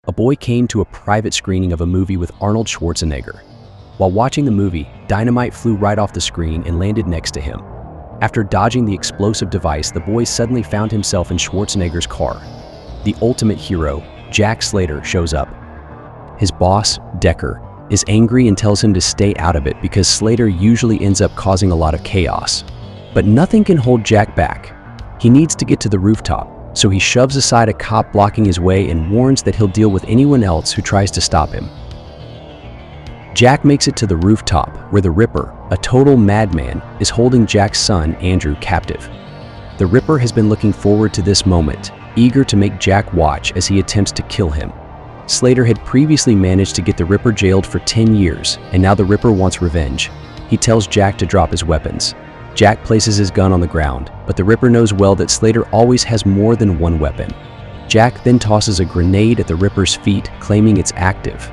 a boy came to a private screening of a movie with Arnold Schwarzenegger. While watching the movie, dynamite flew right off the screen and landed next to him. After dodging the explosive device, the boy suddenly found himself in Schwarzenegger's car. The ultimate hero, Jack Slater, shows up. His boss, Decker, is angry and tells him to stay out of it because Slater usually ends up causing a lot of chaos. But nothing can hold Jack back. He needs to get to the rooftop, so he shoves aside a cop blocking his way and warns that he'll deal with anyone else who tries to stop him. Jack makes it to the rooftop, where the Ripper, a total madman, is holding Jack's son, Andrew, captive. The Ripper has been looking forward to this moment, eager to make Jack watch as he attempts to kill him. Slater had previously managed to get the Ripper jailed for 10 years, and now the Ripper wants revenge. He tells Jack to drop his weapons. Jack places his gun on the ground, but the Ripper knows well that Slater always has more than one weapon. Jack then tosses a grenade at the Ripper's feet, claiming it's active.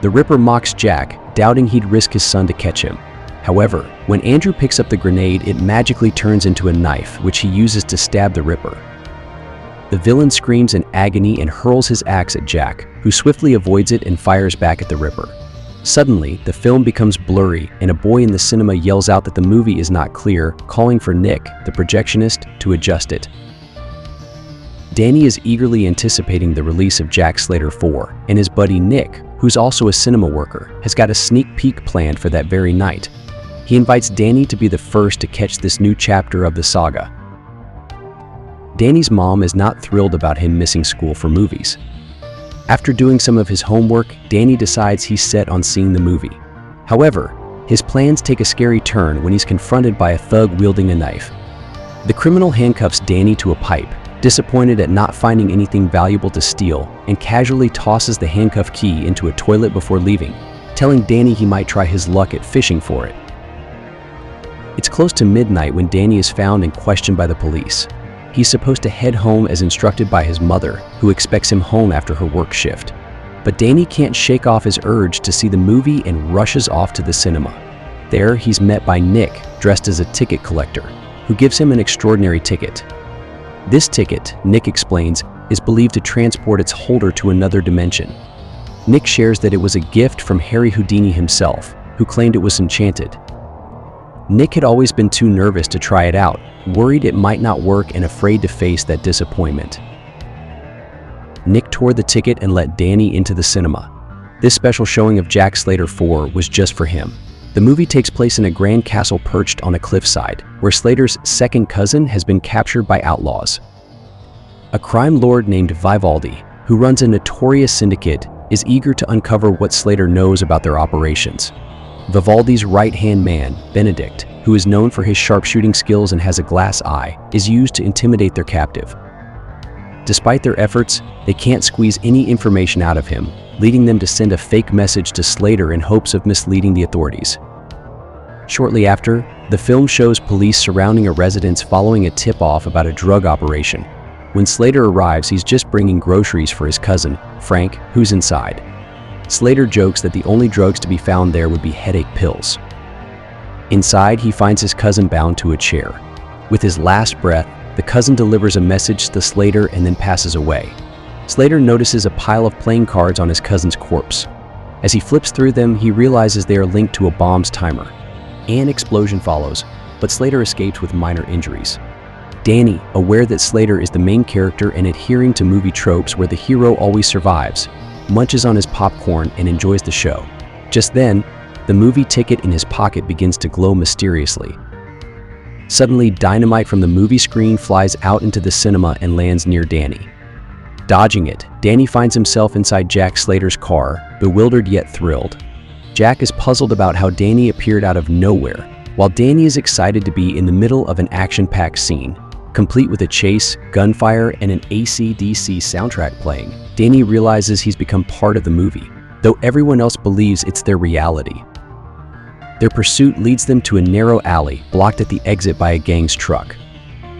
The Ripper mocks Jack, doubting he'd risk his son to catch him. However, when Andrew picks up the grenade, it magically turns into a knife, which he uses to stab the Ripper. The villain screams in agony and hurls his axe at Jack, who swiftly avoids it and fires back at the Ripper. Suddenly, the film becomes blurry, and a boy in the cinema yells out that the movie is not clear, calling for Nick, the projectionist, to adjust it. Danny is eagerly anticipating the release of Jack Slater 4, and his buddy Nick, who's also a cinema worker, has got a sneak peek planned for that very night. He invites Danny to be the first to catch this new chapter of the saga. Danny's mom is not thrilled about him missing school for movies. After doing some of his homework, Danny decides he's set on seeing the movie. However, his plans take a scary turn when he's confronted by a thug wielding a knife. The criminal handcuffs Danny to a pipe, disappointed at not finding anything valuable to steal, and casually tosses the handcuff key into a toilet before leaving, telling Danny he might try his luck at fishing for it. It's close to midnight when Danny is found and questioned by the police. He's supposed to head home as instructed by his mother, who expects him home after her work shift. But Danny can't shake off his urge to see the movie and rushes off to the cinema. There, he's met by Nick, dressed as a ticket collector, who gives him an extraordinary ticket. This ticket, Nick explains, is believed to transport its holder to another dimension. Nick shares that it was a gift from Harry Houdini himself, who claimed it was enchanted. Nick had always been too nervous to try it out, worried it might not work and afraid to face that disappointment. Nick tore the ticket and let Danny into the cinema. This special showing of Jack Slater 4 was just for him. The movie takes place in a grand castle perched on a cliffside, where Slater's second cousin has been captured by outlaws. A crime lord named Vivaldi, who runs a notorious syndicate, is eager to uncover what Slater knows about their operations. Vivaldi's right-hand man, Benedict, who is known for his sharpshooting skills and has a glass eye, is used to intimidate their captive. Despite their efforts, they can't squeeze any information out of him, leading them to send a fake message to Slater in hopes of misleading the authorities. Shortly after, the film shows police surrounding a residence following a tip-off about a drug operation. When Slater arrives, he's just bringing groceries for his cousin, Frank, who's inside. Slater jokes that the only drugs to be found there would be headache pills. Inside, he finds his cousin bound to a chair. With his last breath, the cousin delivers a message to Slater and then passes away. Slater notices a pile of playing cards on his cousin's corpse. As he flips through them, he realizes they are linked to a bomb's timer. An explosion follows, but Slater escapes with minor injuries. Danny, aware that Slater is the main character and adhering to movie tropes where the hero always survives, munches on his popcorn and enjoys the show. Just then, the movie ticket in his pocket begins to glow mysteriously. Suddenly, dynamite from the movie screen flies out into the cinema and lands near Danny. Dodging it, Danny finds himself inside Jack Slater's car, bewildered yet thrilled. Jack is puzzled about how Danny appeared out of nowhere, while Danny is excited to be in the middle of an action-packed scene. Complete with a chase, gunfire, and an AC/DC soundtrack playing, Danny realizes he's become part of the movie, though everyone else believes it's their reality. Their pursuit leads them to a narrow alley blocked at the exit by a gang's truck.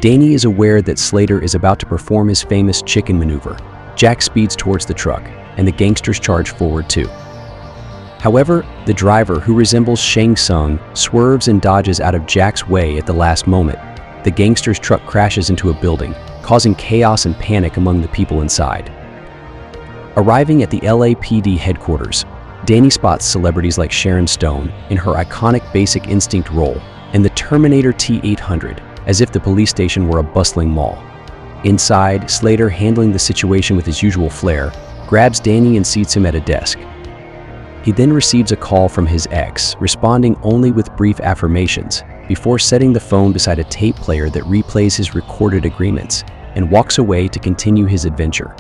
Danny is aware that Slater is about to perform his famous chicken maneuver. Jack speeds towards the truck, and the gangsters charge forward too. However, the driver, who resembles Shang Tsung, swerves and dodges out of Jack's way at the last moment. The gangster's truck crashes into a building, causing chaos and panic among the people inside. Arriving at the LAPD headquarters, Danny spots celebrities like Sharon Stone in her iconic Basic Instinct role and the Terminator T-800, as if the police station were a bustling mall. Inside, Slater, handling the situation with his usual flair, grabs Danny and seats him at a desk. He then receives a call from his ex, responding only with brief affirmations, before setting the phone beside a tape player that replays his recorded agreements, and walks away to continue his adventure.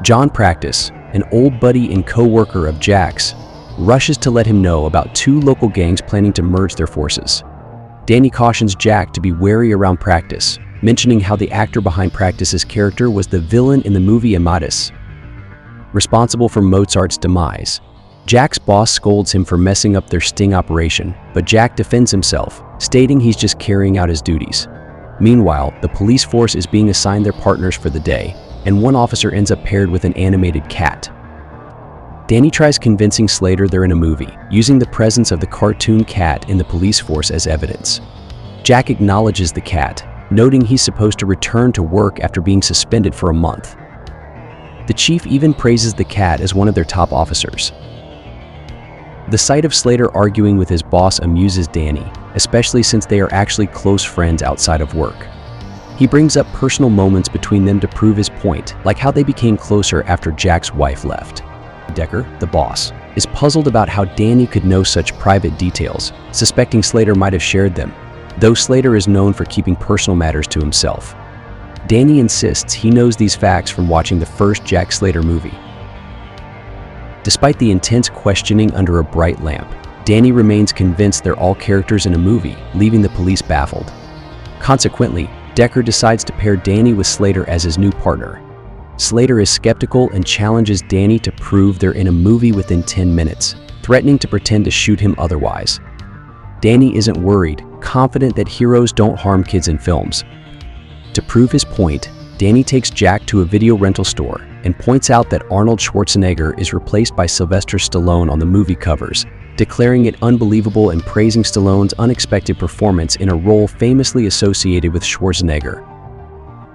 John Practice, an old buddy and co-worker of Jack's, rushes to let him know about two local gangs planning to merge their forces. Danny cautions Jack to be wary around Practice, mentioning how the actor behind Practice's character was the villain in the movie Amadeus, responsible for Mozart's demise. Jack's boss scolds him for messing up their sting operation, but Jack defends himself, stating he's just carrying out his duties. Meanwhile, the police force is being assigned their partners for the day, and one officer ends up paired with an animated cat. Danny tries convincing Slater they're in a movie, using the presence of the cartoon cat in the police force as evidence. Jack acknowledges the cat, noting he's supposed to return to work after being suspended for a month. The chief even praises the cat as one of their top officers. The sight of Slater arguing with his boss amuses Danny, especially since they are actually close friends outside of work. He brings up personal moments between them to prove his point, like how they became closer after Jack's wife left. Decker, the boss, is puzzled about how Danny could know such private details, suspecting Slater might have shared them, though Slater is known for keeping personal matters to himself. Danny insists he knows these facts from watching the first Jack Slater movie. Despite the intense questioning under a bright lamp, Danny remains convinced they're all characters in a movie, leaving the police baffled. Consequently, Decker decides to pair Danny with Slater as his new partner. Slater is skeptical and challenges Danny to prove they're in a movie within 10 minutes, threatening to pretend to shoot him otherwise. Danny isn't worried, confident that heroes don't harm kids in films. To prove his point, Danny takes Jack to a video rental store and points out that Arnold Schwarzenegger is replaced by Sylvester Stallone on the movie covers, declaring it unbelievable and praising Stallone's unexpected performance in a role famously associated with Schwarzenegger.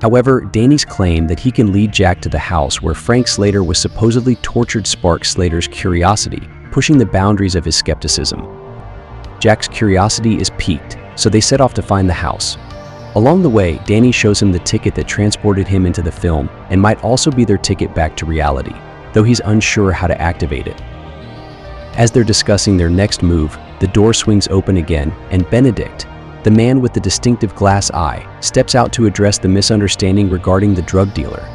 However, Danny's claim that he can lead Jack to the house where Frank Slater was supposedly tortured sparks Slater's curiosity, pushing the boundaries of his skepticism. Jack's curiosity is piqued, so they set off to find the house. Along the way, Danny shows him the ticket that transported him into the film and might also be their ticket back to reality, though he's unsure how to activate it. As they're discussing their next move, the door swings open again, and Benedict, the man with the distinctive glass eye, steps out to address the misunderstanding regarding the drug dealer.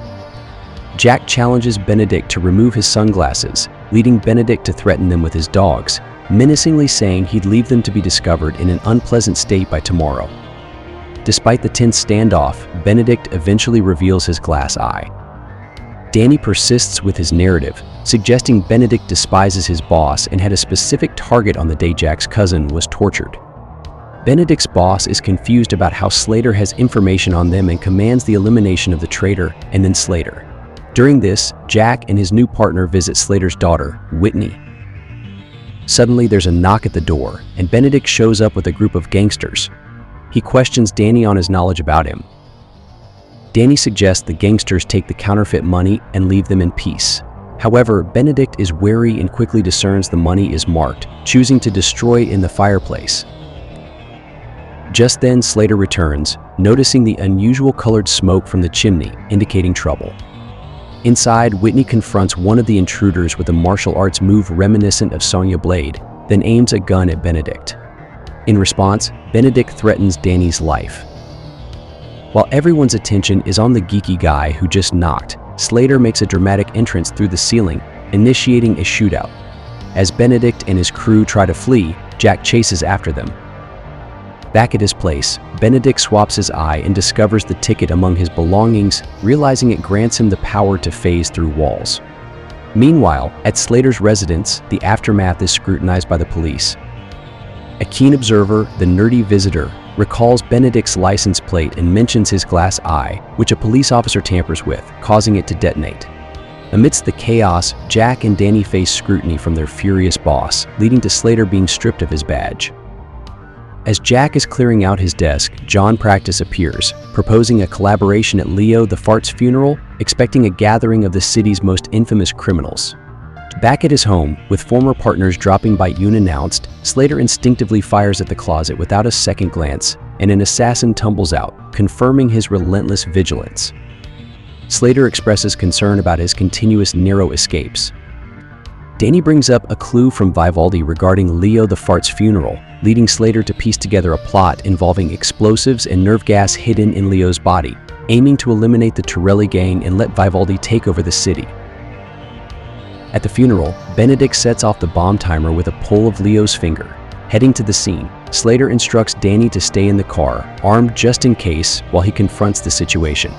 Jack challenges Benedict to remove his sunglasses, leading Benedict to threaten them with his dogs, menacingly saying he'd leave them to be discovered in an unpleasant state by tomorrow. Despite the tense standoff, Benedict eventually reveals his glass eye. Danny persists with his narrative, suggesting Benedict despises his boss and had a specific target on the day Jack's cousin was tortured. Benedict's boss is confused about how Slater has information on them and commands the elimination of the traitor and then Slater. During this, Jack and his new partner visit Slater's daughter, Whitney. Suddenly, there's a knock at the door, and Benedict shows up with a group of gangsters. He questions Danny on his knowledge about him. Danny suggests the gangsters take the counterfeit money and leave them in peace. However, Benedict is wary and quickly discerns the money is marked, choosing to destroy it in the fireplace. Just then, Slater returns, noticing the unusual colored smoke from the chimney, indicating trouble. Inside, Whitney confronts one of the intruders with a martial arts move reminiscent of Sonya Blade, then aims a gun at Benedict. In response, Benedict threatens Danny's life. While everyone's attention is on the geeky guy who just knocked, Slater makes a dramatic entrance through the ceiling, initiating a shootout. As Benedict and his crew try to flee, Jack chases after them. Back at his place, Benedict swaps his eye and discovers the ticket among his belongings, realizing it grants him the power to phase through walls. Meanwhile, at Slater's residence, the aftermath is scrutinized by the police. A keen observer, the nerdy visitor, recalls Benedict's license plate and mentions his glass eye, which a police officer tampers with, causing it to detonate. Amidst the chaos, Jack and Danny face scrutiny from their furious boss, leading to Slater being stripped of his badge. As Jack is clearing out his desk, John Practice appears, proposing a collaboration at Leo the Fart's funeral, expecting a gathering of the city's most infamous criminals. Back at his home, with former partners dropping by unannounced, Slater instinctively fires at the closet without a second glance, and an assassin tumbles out, confirming his relentless vigilance. Slater expresses concern about his continuous narrow escapes. Danny brings up a clue from Vivaldi regarding Leo the Fart's funeral, leading Slater to piece together a plot involving explosives and nerve gas hidden in Leo's body, aiming to eliminate the Torelli gang and let Vivaldi take over the city. At the funeral, Benedict sets off the bomb timer with a pull of Leo's finger. Heading to the scene, Slater instructs Danny to stay in the car, armed just in case, while he confronts the situation.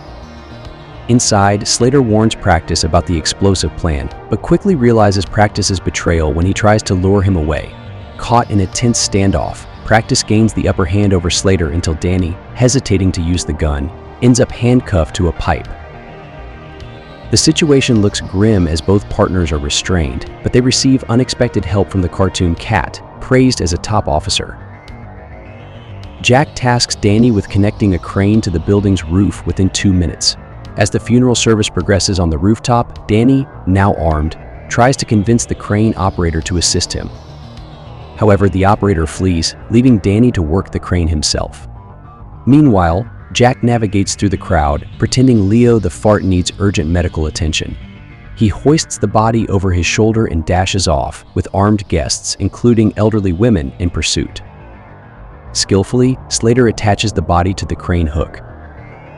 Inside, Slater warns Practice about the explosive plan, but quickly realizes Practice's betrayal when he tries to lure him away. Caught in a tense standoff, Practice gains the upper hand over Slater until Danny, hesitating to use the gun, ends up handcuffed to a pipe. The situation looks grim as both partners are restrained, but they receive unexpected help from the cartoon Cat, praised as a top officer. Jack tasks Danny with connecting a crane to the building's roof within 2 minutes. As the funeral service progresses on the rooftop, Danny, now armed, tries to convince the crane operator to assist him. However, the operator flees, leaving Danny to work the crane himself. Meanwhile, Jack navigates through the crowd, pretending Leo the Fart needs urgent medical attention. He hoists the body over his shoulder and dashes off, with armed guests, including elderly women, in pursuit. Skillfully, Slater attaches the body to the crane hook.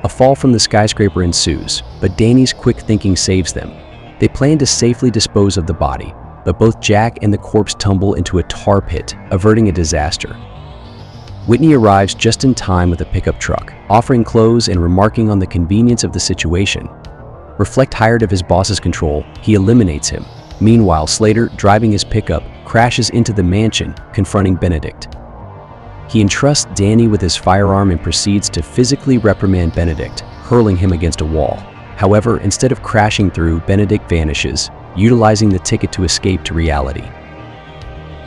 A fall from the skyscraper ensues, but Danny's quick thinking saves them. They plan to safely dispose of the body, but both Jack and the corpse tumble into a tar pit, averting a disaster. Whitney arrives just in time with a pickup truck, offering clothes and remarking on the convenience of the situation. Reflect tired of his boss's control, he eliminates him. Meanwhile, Slater, driving his pickup, crashes into the mansion, confronting Benedict. He entrusts Danny with his firearm and proceeds to physically reprimand Benedict, hurling him against a wall. However, instead of crashing through, Benedict vanishes, utilizing the ticket to escape to reality.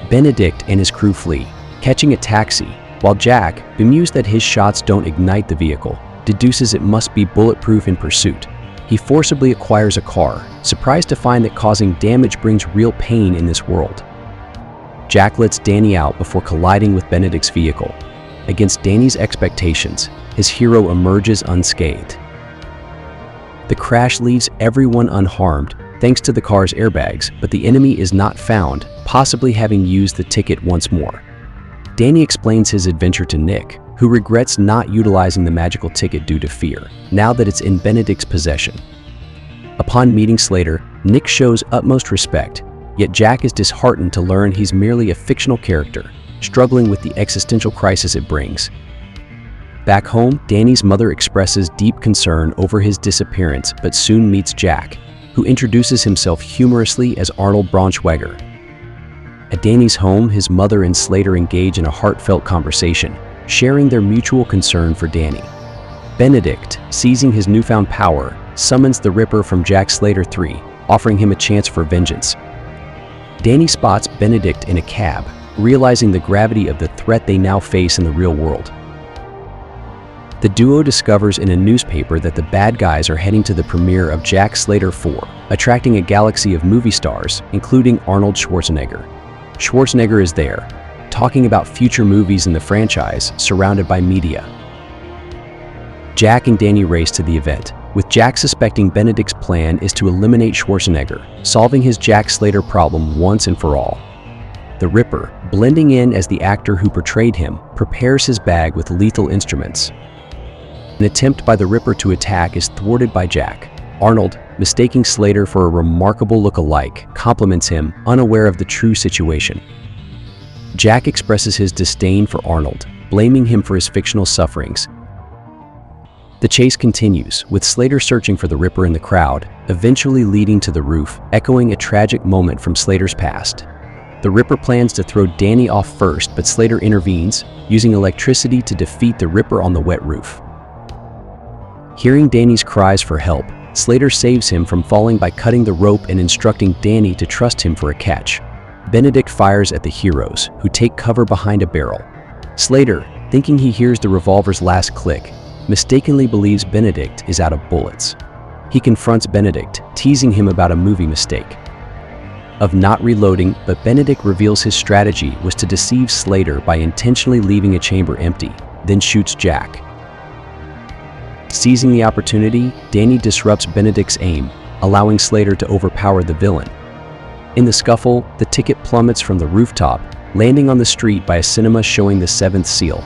Benedict and his crew flee, catching a taxi, while Jack, bemused that his shots don't ignite the vehicle, deduces it must be bulletproof in pursuit. He forcibly acquires a car, surprised to find that causing damage brings real pain in this world. Jack lets Danny out before colliding with Benedict's vehicle. Against Danny's expectations, his hero emerges unscathed. The crash leaves everyone unharmed thanks to the car's airbags, but the enemy is not found, possibly having used the ticket once more. Danny explains his adventure to Nick, who regrets not utilizing the magical ticket due to fear, now that it's in Benedict's possession. Upon meeting Slater, Nick shows utmost respect, yet Jack is disheartened to learn he's merely a fictional character, struggling with the existential crisis it brings. Back home, Danny's mother expresses deep concern over his disappearance but soon meets Jack, who introduces himself humorously as Arnold Braunschweiger. At Danny's home, his mother and Slater engage in a heartfelt conversation, sharing their mutual concern for Danny. Benedict, seizing his newfound power, summons the Ripper from Jack Slater 3, offering him a chance for vengeance. Danny spots Benedict in a cab, realizing the gravity of the threat they now face in the real world. The duo discovers in a newspaper that the bad guys are heading to the premiere of Jack Slater 4, attracting a galaxy of movie stars, including Arnold Schwarzenegger. Schwarzenegger is there, talking about future movies in the franchise, surrounded by media. Jack and Danny race to the event, with Jack suspecting Benedict's plan is to eliminate Schwarzenegger, solving his Jack Slater problem once and for all. The Ripper, blending in as the actor who portrayed him, prepares his bag with lethal instruments. An attempt by the Ripper to attack is thwarted by Jack. Arnold, mistaking Slater for a remarkable look-alike, compliments him, unaware of the true situation. Jack expresses his disdain for Arnold, blaming him for his fictional sufferings. The chase continues, with Slater searching for the Ripper in the crowd, eventually leading to the roof, echoing a tragic moment from Slater's past. The Ripper plans to throw Danny off first, but Slater intervenes, using electricity to defeat the Ripper on the wet roof. Hearing Danny's cries for help, Slater saves him from falling by cutting the rope and instructing Danny to trust him for a catch. Benedict fires at the heroes, who take cover behind a barrel. Slater, thinking he hears the revolver's last click, mistakenly believes Benedict is out of bullets. He confronts Benedict, teasing him about a movie mistake of not reloading, but Benedict reveals his strategy was to deceive Slater by intentionally leaving a chamber empty, then shoots Jack. Seizing the opportunity, Danny disrupts Benedict's aim, allowing Slater to overpower the villain. In the scuffle, the ticket plummets from the rooftop, landing on the street by a cinema showing the seventh seal,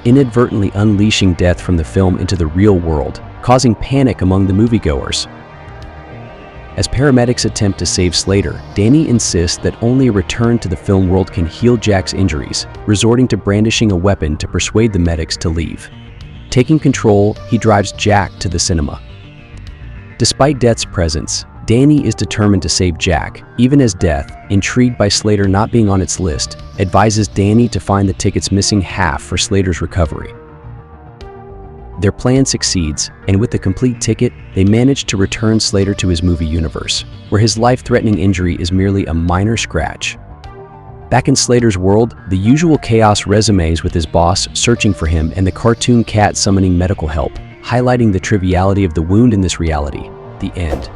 inadvertently unleashing death from the film into the real world, causing panic among the moviegoers. As paramedics attempt to save Slater, Danny insists that only a return to the film world can heal Jack's injuries, resorting to brandishing a weapon to persuade the medics to leave. Taking control, he drives Jack to the cinema. Despite Death's presence, Danny is determined to save Jack, even as Death, intrigued by Slater not being on its list, advises Danny to find the ticket's missing half for Slater's recovery. Their plan succeeds, and with the complete ticket, they manage to return Slater to his movie universe, where his life-threatening injury is merely a minor scratch. Back in Slater's world, the usual chaos resumes with his boss searching for him and the cartoon cat summoning medical help, highlighting the triviality of the wound in this reality. The end.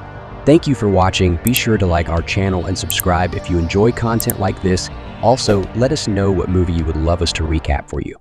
Thank you for watching. Be sure to like our channel and subscribe if you enjoy content like this. Also, let us know what movie you would love us to recap for you.